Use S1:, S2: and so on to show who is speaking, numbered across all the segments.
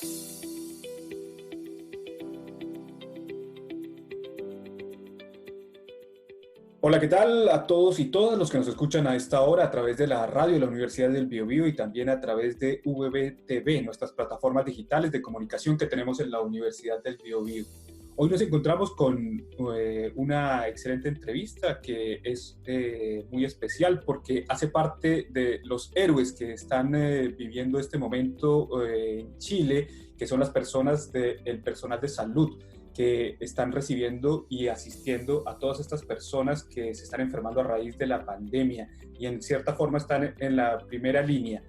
S1: Hola, ¿qué tal a todos y todas los que nos escuchan a esta hora a través de la radio de la Universidad del Biobío y también a través de VBTV, nuestras plataformas digitales de comunicación que tenemos en la Universidad del Biobío? Hoy nos encontramos con una excelente entrevista que es muy especial porque hace parte de los héroes que están viviendo este momento en Chile, que son las personas del personal de salud que están recibiendo y asistiendo a todas estas personas que se están enfermando a raíz de la pandemia y en cierta forma están en la primera línea.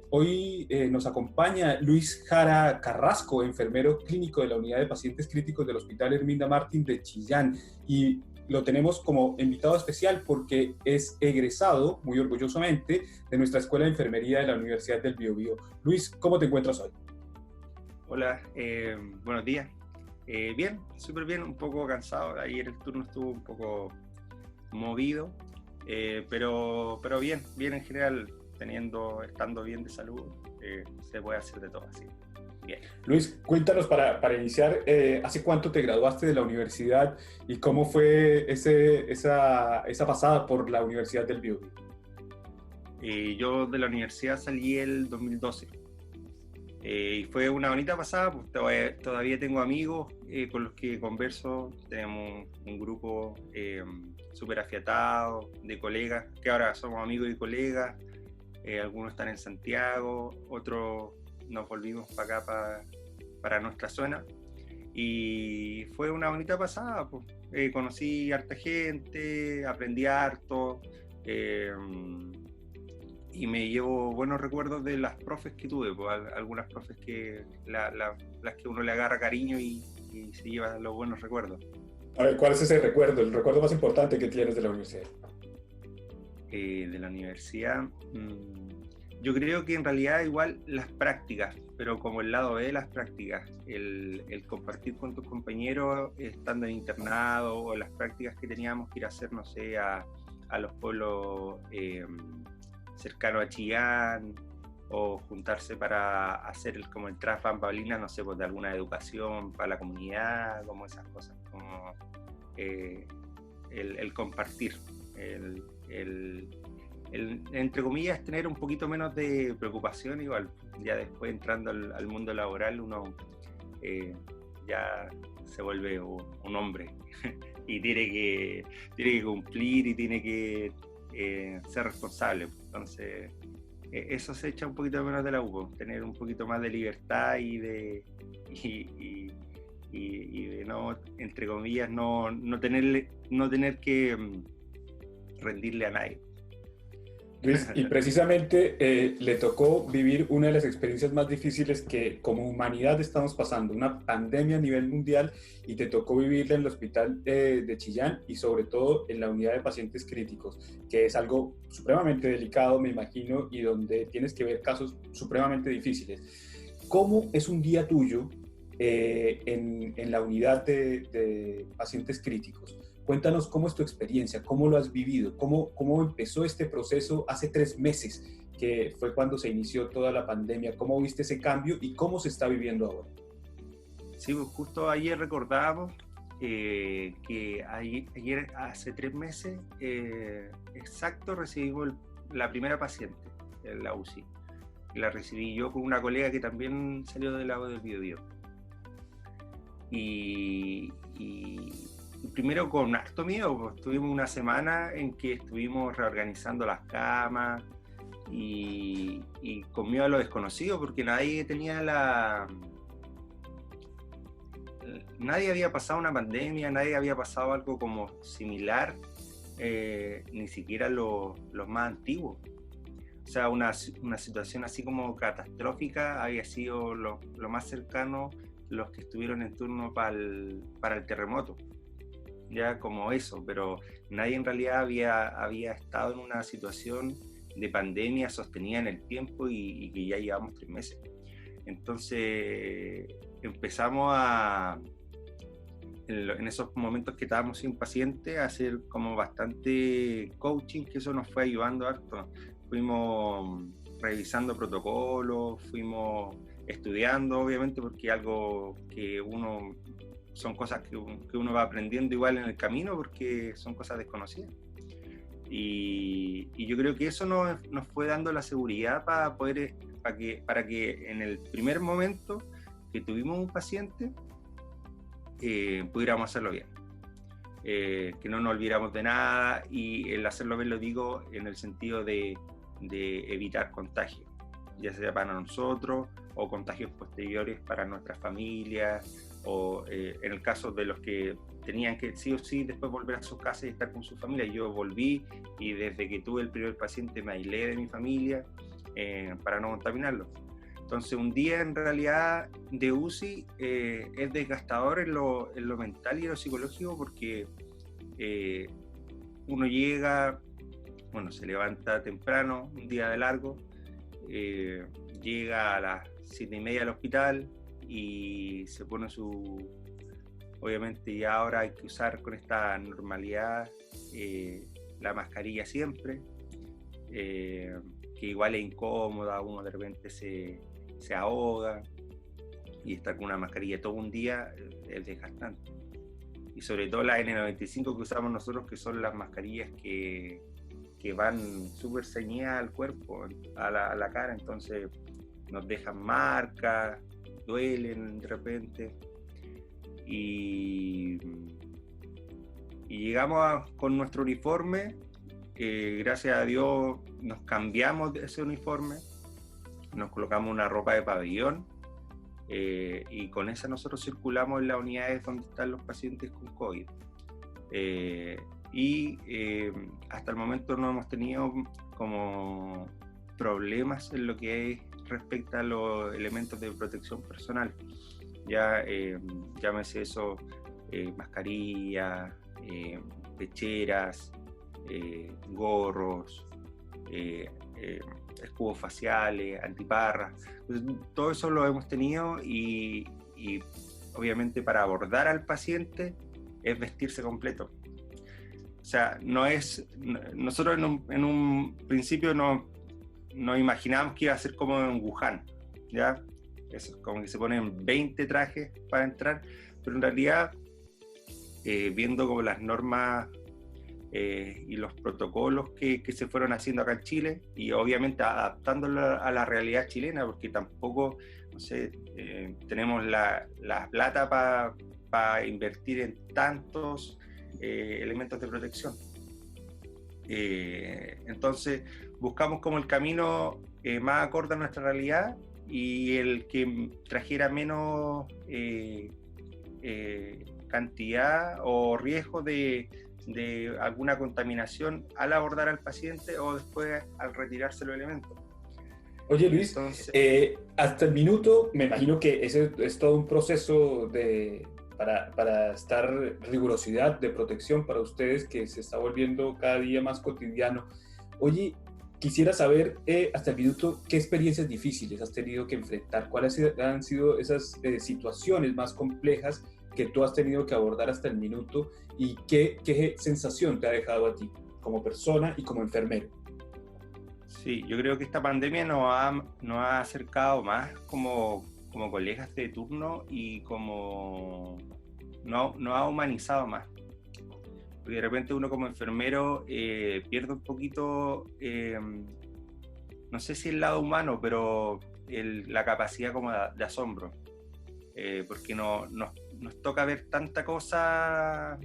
S1: Hoy nos acompaña Luis Jara Carrasco, enfermero clínico de la Unidad de Pacientes Críticos del Hospital Herminda Martín de Chillán, y lo tenemos como invitado especial porque es egresado, muy orgullosamente, de nuestra Escuela de Enfermería de la Universidad del Biobío. Luis, ¿cómo te encuentras hoy?
S2: Hola, buenos días. Bien, súper bien, un poco cansado. Ayer el turno estuvo un poco movido, pero bien en general, estando bien de salud, se puede hacer de todo así. Bien.
S1: Luis, cuéntanos para iniciar, ¿hace cuánto te graduaste de la universidad y cómo fue esa pasada por la Universidad del Biobío?
S2: Yo de la universidad salí el 2012. Y fue una bonita pasada, pues todavía tengo amigos con los que converso. Tenemos un grupo súper afiatado de colegas, que ahora somos amigos y colegas. Algunos están en Santiago, otros nos volvimos para acá, para nuestra zona. Y fue una bonita pasada, pues. Conocí harta gente, aprendí harto. Y me llevo buenos recuerdos de las profes que tuve, pues, algunas profes que las que uno le agarra cariño y se lleva los buenos recuerdos.
S1: A ver, ¿cuál es ese recuerdo, el recuerdo más importante que tienes de la universidad?
S2: De la universidad, yo creo que en realidad igual las prácticas, pero como el lado B de las prácticas, el compartir con tus compañeros estando en internado, o las prácticas que teníamos que ir a hacer, no sé, a los pueblos cercano a Chillán, o juntarse para hacer como el tras bambalinas, no sé, pues de alguna educación para la comunidad, como esas cosas, como el compartir, entre comillas, tener un poquito menos de preocupación. Igual ya después entrando al mundo laboral uno ya se vuelve un hombre y tiene que cumplir y tiene que ser responsable. Entonces eso se echa un poquito menos de la U, tener un poquito más de libertad y de no, entre comillas, no tener que rendirle a nadie.
S1: Luis, y precisamente le tocó vivir una de las experiencias más difíciles que como humanidad estamos pasando, una pandemia a nivel mundial, y te tocó vivirla en el hospital de Chillán y sobre todo en la unidad de pacientes críticos, que es algo supremamente delicado, me imagino, y donde tienes que ver casos supremamente difíciles. ¿Cómo es un día tuyo en la unidad de pacientes críticos? Cuéntanos cómo es tu experiencia, cómo lo has vivido, cómo empezó este proceso hace 3 meses, que fue cuando se inició toda la pandemia, cómo viste ese cambio y cómo se está viviendo ahora.
S2: Sí, pues justo ayer recordábamos que ayer, hace 3 meses, exacto, recibimos la primera paciente en la UCI. La recibí yo con una colega que también salió del lado del Biobío. Y primero con harto miedo, pues tuvimos una semana en que estuvimos reorganizando las camas y con miedo a lo desconocido, porque nadie había pasado una pandemia, nadie había pasado algo como similar, ni siquiera los más antiguos. O sea, una situación así como catastrófica había sido lo más cercano los que estuvieron en turno para el terremoto. Ya como eso, pero nadie en realidad había estado en una situación de pandemia sostenida en el tiempo y que ya llevamos 3 meses. Entonces empezamos en esos momentos que estábamos sin paciente, a hacer como bastante coaching, que eso nos fue ayudando harto. Fuimos revisando protocolos, fuimos estudiando, obviamente, porque algo que son cosas que uno va aprendiendo igual en el camino, porque son cosas desconocidas. Y yo creo que eso nos fue dando la seguridad para que en el primer momento que tuvimos un paciente, pudiéramos hacerlo bien. Que no nos olvidáramos de nada, y el hacerlo bien lo digo en el sentido de evitar contagios, ya sea para nosotros o contagios posteriores para nuestras familias, o en el caso de los que tenían que sí o sí después volver a su casa y estar con su familia. Yo volví y desde que tuve el primer paciente me aislé de mi familia para no contaminarlos. Entonces un día en realidad de UCI es desgastador en lo mental y en lo psicológico, porque uno llega, bueno, se levanta temprano, un día de largo, llega a las 7:30 al hospital y se pone obviamente ya ahora hay que usar con esta normalidad la mascarilla siempre, que igual es incómoda, uno de repente se ahoga, y estar con una mascarilla todo un día es desgastante. Y sobre todo la N95 que usamos nosotros, que son las mascarillas que van súper ceñidas al cuerpo, a la cara, entonces nos dejan marcas, duelen de repente. Y llegamos con nuestro uniforme, gracias a Dios nos cambiamos de ese uniforme, nos colocamos una ropa de pabellón, y con esa nosotros circulamos en las unidades donde están los pacientes con COVID. Hasta el momento no hemos tenido como problemas en lo que respecta a los elementos de protección personal. Ya llámese eso, mascarilla, pecheras, gorros, escudos faciales, antiparras. Pues, todo eso lo hemos tenido, y obviamente para abordar al paciente es vestirse completo. O sea, nosotros en un principio no imaginábamos que iba a ser como en Wuhan, ¿ya? Es como que se ponen 20 trajes para entrar, pero en realidad, viendo como las normas y los protocolos que se fueron haciendo acá en Chile, y obviamente adaptándolo a la realidad chilena, porque tampoco, no sé, tenemos la plata para invertir en tantos elementos de protección. Entonces buscamos como el camino más acorde a nuestra realidad, y el que trajera menos cantidad o riesgo de alguna contaminación al abordar al paciente o después al retirarse los elementos.
S1: Oye Luis, entonces, hasta el minuto, me imagino que ese es todo un proceso para estar rigurosidad de protección para ustedes, que se está volviendo cada día más cotidiano. Oye, quisiera saber hasta el minuto qué experiencias difíciles has tenido que enfrentar, cuáles han sido esas situaciones más complejas que tú has tenido que abordar hasta el minuto, y qué sensación te ha dejado a ti como persona y como enfermero.
S2: Sí, yo creo que esta pandemia nos ha acercado más como colegas de turno, y como nos ha humanizado más. Porque de repente uno como enfermero pierde un poquito, no sé si el lado humano, pero la capacidad como de asombro, porque nos toca ver tanta cosa,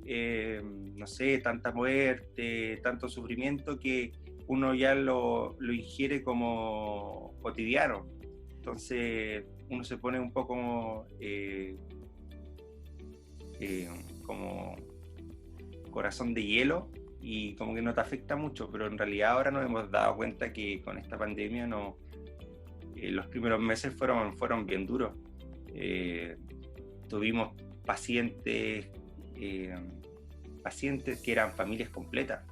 S2: no sé, tanta muerte, tanto sufrimiento, que uno ya lo ingiere como cotidiano. Entonces uno se pone un poco como corazón de hielo, y como que no te afecta mucho, pero en realidad ahora nos hemos dado cuenta que con esta pandemia los primeros meses fueron bien duros. Tuvimos pacientes que eran familias completas,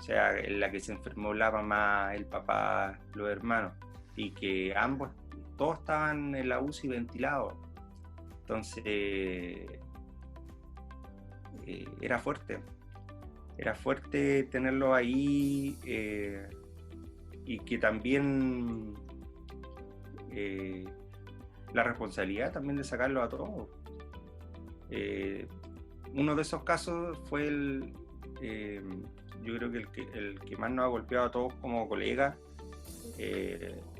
S2: o sea, en la que se enfermó la mamá, el papá, los hermanos, y que todos estaban en la UCI ventilados. Entonces era fuerte tenerlo ahí, y que también la responsabilidad también de sacarlo a todos. Uno de esos casos fue yo creo que el que más nos ha golpeado a todos como colegas.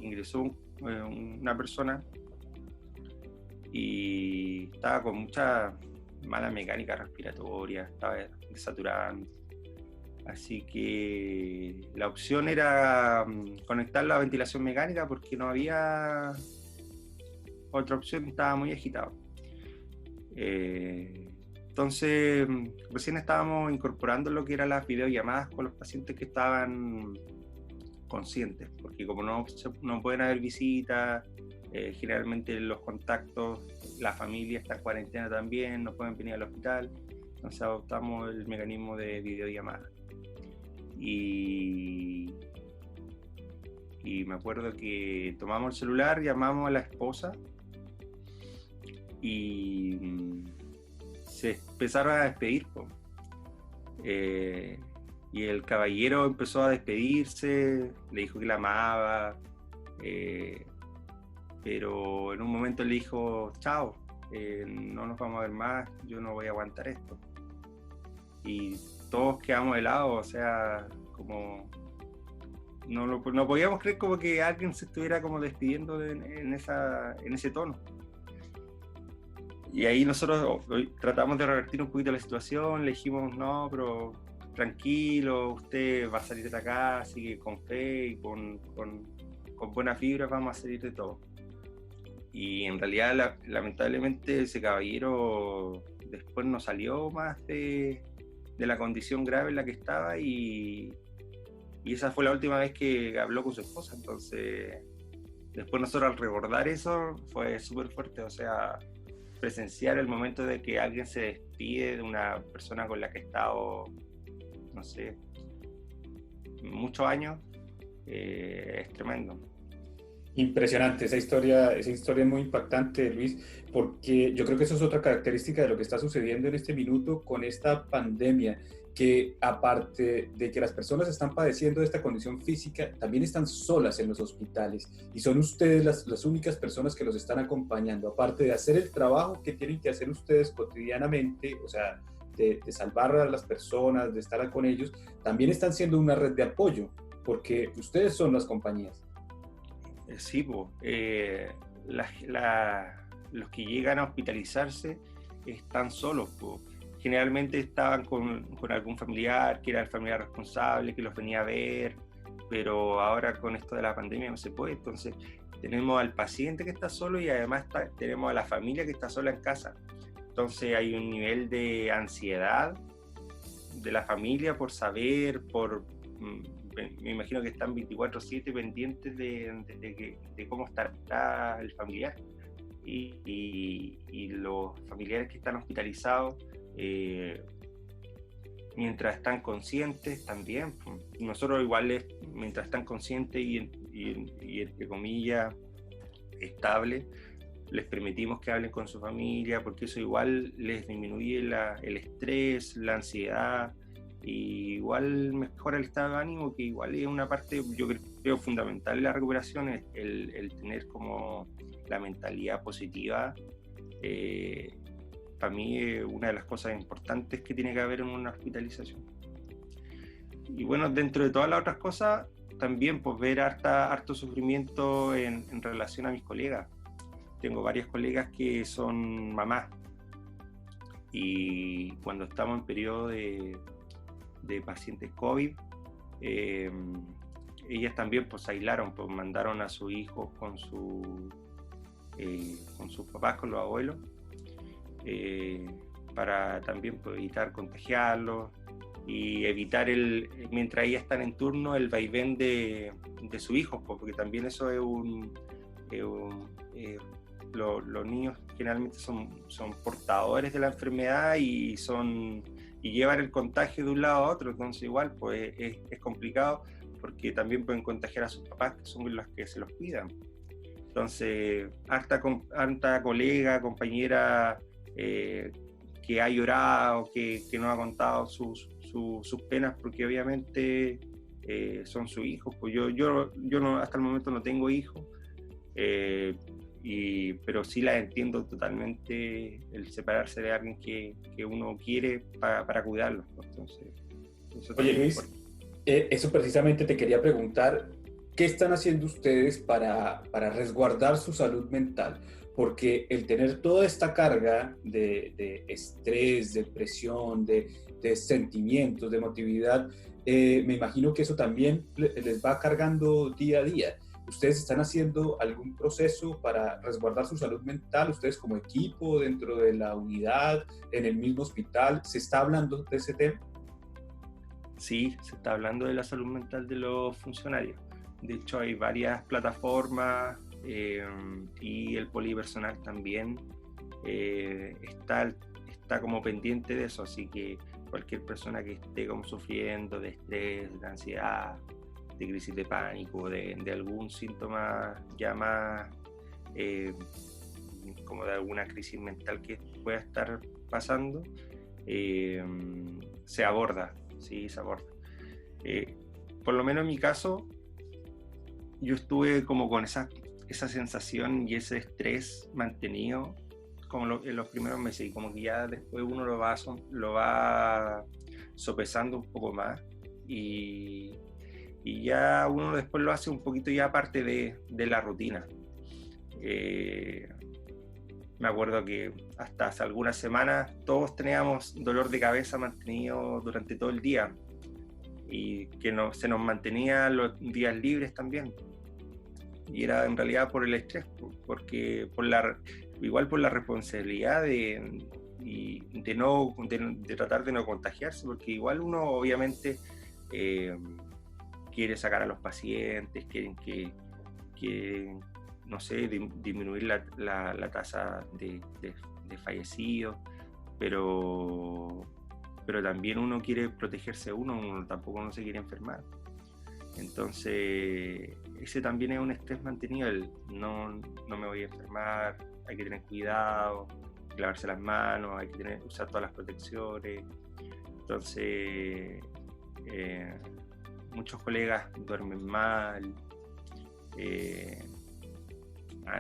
S2: Ingresó una persona y estaba con mucha mala mecánica respiratoria, estaba desaturando. Así que la opción era conectar la ventilación mecánica porque no había otra opción, estaba muy agitado. Entonces, recién estábamos incorporando lo que eran las videollamadas con los pacientes que estaban conscientes, porque como no pueden haber visitas, generalmente los contactos, la familia está en cuarentena también, no pueden venir al hospital, entonces adoptamos el mecanismo de videollamada. Y me acuerdo que tomamos el celular, llamamos a la esposa y se empezaron a despedir. Y el caballero empezó a despedirse, le dijo que la amaba, pero en un momento le dijo, chao, no nos vamos a ver más, yo no voy a aguantar esto. Y todos quedamos helados, o sea, como no podíamos creer como que alguien se estuviera como despidiendo en ese tono. Y ahí nosotros tratamos de revertir un poquito la situación, le dijimos, no, pero tranquilo, usted va a salir de acá, así que con fe y con buena fibra vamos a salir de todo. Y en realidad, lamentablemente, ese caballero después no salió más de la condición grave en la que estaba y esa fue la última vez que habló con su esposa. Entonces, después nosotros al recordar eso fue súper fuerte, o sea, presenciar el momento de que alguien se despide de una persona con la que ha estado, no sé, muchos años, es tremendo.
S1: Impresionante, esa historia es muy impactante, Luis, porque yo creo que eso es otra característica de lo que está sucediendo en este minuto con esta pandemia, que aparte de que las personas están padeciendo de esta condición física, también están solas en los hospitales y son ustedes las únicas personas que los están acompañando, aparte de hacer el trabajo que tienen que hacer ustedes cotidianamente, o sea, de salvar a las personas, de estar con ellos, también están siendo una red de apoyo, porque ustedes son las compañías.
S2: Sí, los que llegan a hospitalizarse están solos, generalmente estaban con algún familiar, que era el familiar responsable, que los venía a ver, pero ahora con esto de la pandemia no se puede, entonces tenemos al paciente que está solo y además tenemos a la familia que está sola en casa, entonces hay un nivel de ansiedad de la familia por saber, me imagino que están 24/7 pendientes de cómo estará el familiar y los familiares que están hospitalizados, mientras están conscientes también. Nosotros igual, mientras están conscientes y entre comillas estables, les permitimos que hablen con su familia, porque eso igual les disminuye el estrés, la ansiedad, y igual mejora el estado de ánimo, que igual es una parte, yo creo, fundamental de la recuperación, el tener como la mentalidad positiva. Para mí es una de las cosas importantes que tiene que haber en una hospitalización. Y bueno, dentro de todas las otras cosas, también pues ver harto sufrimiento en relación a mis colegas. Tengo varias colegas que son mamás y cuando estamos en periodo de pacientes COVID, ellas también pues aislaron, pues mandaron a sus hijos con sus papás, con los abuelos, para también pues, evitar contagiarlos y evitar mientras ellas están en turno, el vaivén de sus hijos, pues, porque también eso es los niños generalmente son portadores de la enfermedad y llevan el contagio de un lado a otro, entonces igual pues es complicado porque también pueden contagiar a sus papás, que son los que se los cuidan. Entonces, harta colega, compañera que ha llorado, que nos ha contado sus penas, porque obviamente son sus hijos. Pues yo no, hasta el momento no tengo hijos, pero sí la entiendo totalmente, el separarse de alguien que uno quiere para cuidarlo. Entonces, eso
S1: Oye,
S2: también es
S1: Luis,
S2: importante.
S1: eso precisamente te quería preguntar, ¿qué están haciendo ustedes para resguardar su salud mental? Porque el tener toda esta carga de estrés, de presión, de sentimientos, de emotividad, me imagino que eso también les va cargando día a día. ¿Ustedes están haciendo algún proceso para resguardar su salud mental? ¿Ustedes como equipo, dentro de la unidad, en el mismo hospital, se está hablando de ese tema?
S2: Sí, se está hablando de la salud mental de los funcionarios. De hecho, hay varias plataformas y el polipersonal también está como pendiente de eso, así que cualquier persona que esté como sufriendo de estrés, de ansiedad, de crisis de pánico, de algún síntoma ya más como de alguna crisis mental que pueda estar pasando, se aborda, sí, se aborda. Por lo menos en mi caso, yo estuve como con esa sensación y ese estrés mantenido como en los primeros meses, y como que ya después uno lo va sopesando un poco más, y ya uno después lo hace un poquito ya parte de la rutina. Me acuerdo que hasta hace algunas semanas todos teníamos dolor de cabeza mantenido durante todo el día, y que se nos mantenía los días libres también. Y era en realidad por el estrés, porque igual por la responsabilidad de tratar de no contagiarse, porque igual uno obviamente quiere sacar a los pacientes, quieren que no sé, disminuir la tasa de fallecidos, pero también uno quiere protegerse uno tampoco no se quiere enfermar. Entonces, ese también es un estrés mantenido, no me voy a enfermar, hay que tener cuidado, lavarse las manos, hay que usar todas las protecciones. Entonces, muchos colegas duermen mal,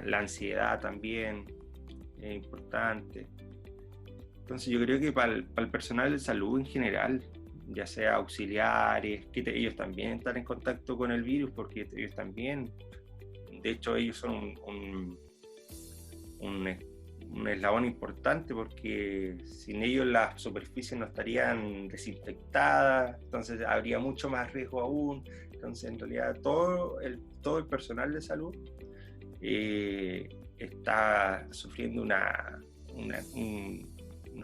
S2: la ansiedad también es importante. Entonces yo creo que para el personal de salud en general, ya sea auxiliares, que ellos también están en contacto con el virus, porque ellos también, de hecho ellos son un eslabón importante, porque sin ellos las superficies no estarían desinfectadas, entonces habría mucho más riesgo aún. Entonces en realidad todo el personal de salud está sufriendo no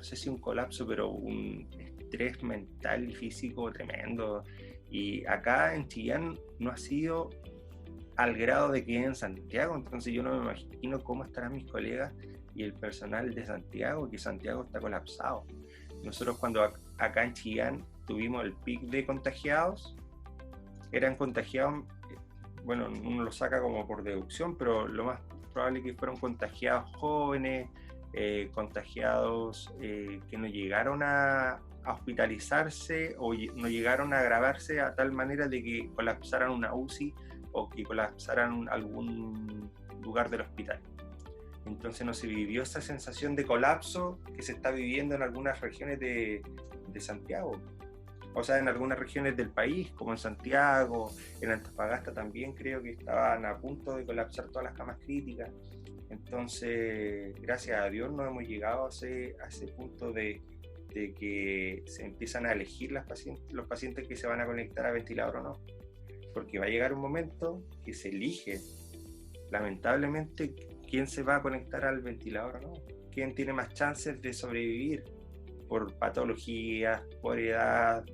S2: sé si un colapso, pero un estrés mental y físico tremendo. Y acá en Chillán no ha sido al grado de que en Santiago, entonces yo no me imagino cómo estarán mis colegas y el personal de Santiago, que Santiago está colapsado. Nosotros cuando acá en Chillán tuvimos el pic de contagiados, eran contagiados, bueno, uno lo saca como por deducción, pero lo más probable es que fueron contagiados jóvenes, contagiados que no llegaron a hospitalizarse o no llegaron a agravarse a tal manera de que colapsaran una UCI o que colapsaran algún lugar del hospital. Entonces no se vivió esa sensación de colapso que se está viviendo en algunas regiones de Santiago. O sea, en algunas regiones del país, como en Santiago, en Antofagasta también creo que estaban a punto de colapsar todas las camas críticas. Entonces, gracias a Dios no hemos llegado a ese punto de que se empiezan a elegir los pacientes que se van a conectar a ventilador o no. Porque va a llegar un momento que se elige, lamentablemente, quién se va a conectar al ventilador o no. Quién tiene más chances de sobrevivir por patologías, por edad,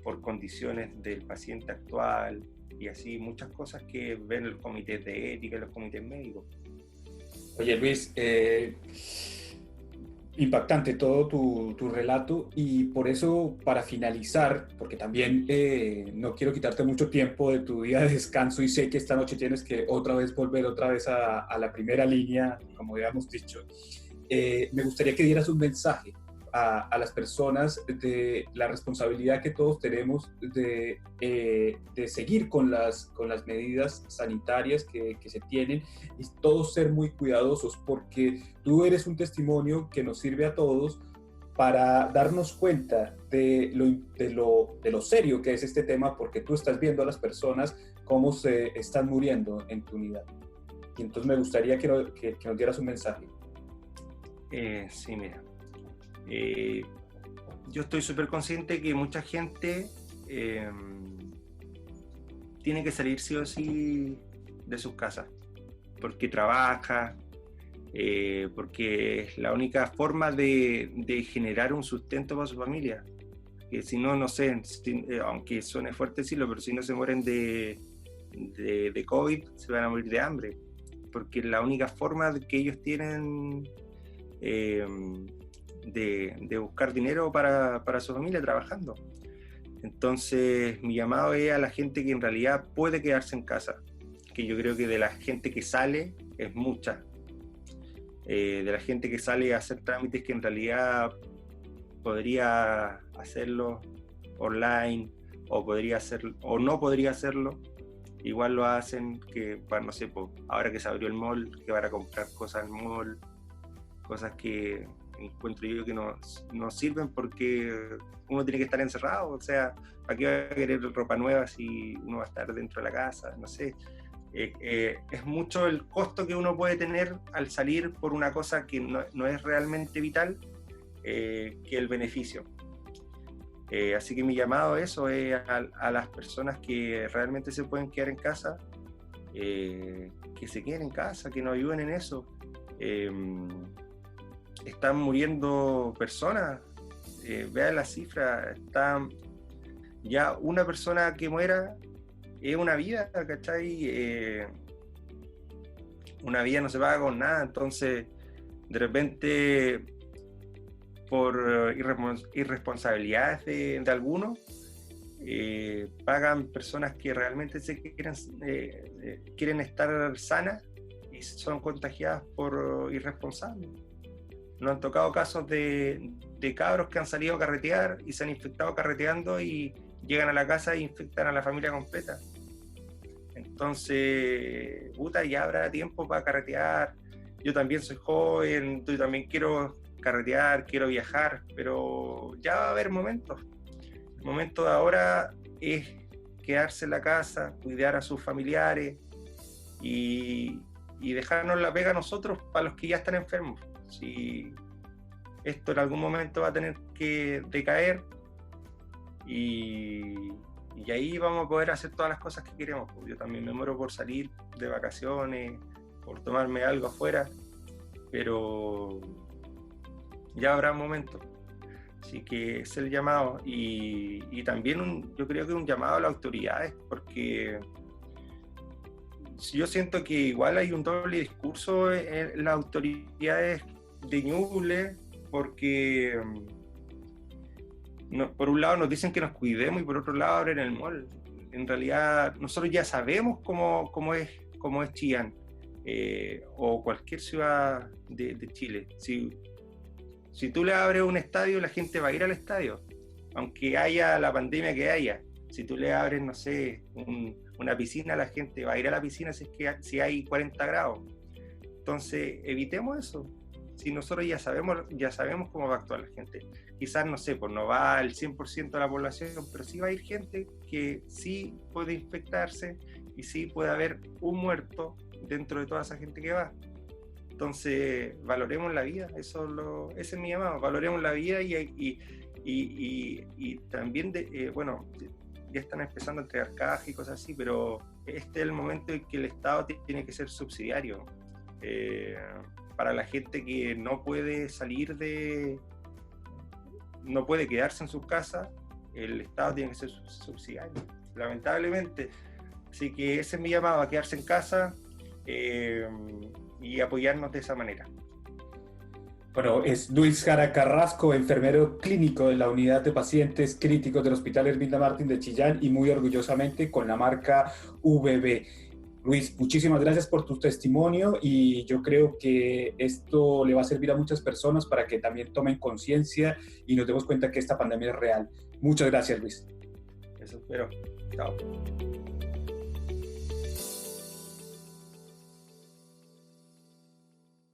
S2: por condiciones del paciente actual, y así muchas cosas que ven los comités de ética y los comités médicos.
S1: Oye, Luis, impactante todo tu relato, y por eso, para finalizar, porque también no quiero quitarte mucho tiempo de tu día de descanso y sé que esta noche tienes que volver otra vez a la primera línea, como habíamos dicho, me gustaría que dieras un mensaje a las personas de la responsabilidad que todos tenemos de seguir con las medidas sanitarias que se tienen y todos ser muy cuidadosos, porque tú eres un testimonio que nos sirve a todos para darnos cuenta de lo serio que es este tema, porque tú estás viendo a las personas cómo se están muriendo en tu unidad. Y entonces me gustaría que nos dieras un mensaje.
S2: Sí, mira. Yo estoy súper consciente que mucha gente tiene que salir sí o sí de sus casas, porque trabaja, porque es la única forma de generar un sustento para su familia. Que si no, no sé, aunque suene fuerte decirlo, pero si no se mueren de COVID, se van a morir de hambre, porque es la única forma que ellos tienen de buscar dinero para su familia trabajando. Entonces mi llamado es a la gente que en realidad puede quedarse en casa, que yo creo que de la gente que sale es mucha, de la gente que sale a hacer trámites que en realidad podría hacerlo online o podría hacerlo o no podría hacerlo, igual lo hacen, que para, no sé, ahora que se abrió el mall, que van a comprar cosas al mall, cosas que encuentro yo que no sirven, porque uno tiene que estar encerrado. O sea, ¿para qué va a querer ropa nueva si uno va a estar dentro de la casa? No sé. Es mucho el costo que uno puede tener al salir por una cosa que no es realmente vital, que el beneficio. Así que mi llamado eso es a las personas que realmente se pueden quedar en casa, que se queden en casa, que nos ayuden en eso. Están muriendo personas, vean las cifras, ya una persona que muera es una vida, ¿cachai? Una vida no se paga con nada. Entonces de repente, por irresponsabilidades de algunos, pagan personas que realmente quieren estar sanas y son contagiadas por irresponsables. Nos han tocado casos de cabros que han salido a carretear y se han infectado carreteando y llegan a la casa e infectan a la familia completa. Entonces, ya habrá tiempo para carretear. Yo también soy joven, yo también quiero carretear, quiero viajar, pero ya va a haber momentos. El momento de ahora es quedarse en la casa, cuidar a sus familiares y dejarnos la pega a nosotros para los que ya están enfermos. Si esto en algún momento va a tener que decaer y ahí vamos a poder hacer todas las cosas que queremos. Yo también me muero por salir de vacaciones, por tomarme algo afuera, pero ya habrá un momento. Así que es el llamado y también yo creo que un llamado a las autoridades, porque yo siento que igual hay un doble discurso en las autoridades de Ñuble, porque por un lado nos dicen que nos cuidemos y por otro lado abren el mall. En realidad nosotros ya sabemos cómo es Chillán, o cualquier ciudad de Chile. Si tú le abres un estadio, la gente va a ir al estadio, aunque haya la pandemia que haya. Si tú le abres, no sé, una piscina, la gente va a ir a la piscina si hay 40 grados. Entonces, evitemos eso. Si nosotros ya sabemos cómo va a actuar la gente. Quizás, no sé, no va al 100% de la población, pero sí va a ir gente que sí puede infectarse y sí puede haber un muerto dentro de toda esa gente que va. Entonces, valoremos la vida. Ese es mi llamado. Valoremos la vida y también, ya están empezando a entregar cajas y cosas así, pero este es el momento en que el Estado tiene que ser subsidiario. Para la gente que no puede no puede quedarse en su casa, el Estado tiene que ser subsidiario, lamentablemente. Así que ese es mi llamado, a quedarse en casa y apoyarnos de esa manera.
S1: Bueno, es Luis Jara Carrasco, enfermero clínico de la unidad de pacientes críticos del Hospital Herminda Martín de Chillán y muy orgullosamente con la marca VB. Luis, muchísimas gracias por tu testimonio y yo creo que esto le va a servir a muchas personas para que también tomen conciencia y nos demos cuenta que esta pandemia es real. Muchas gracias, Luis.
S2: Eso espero. Chao.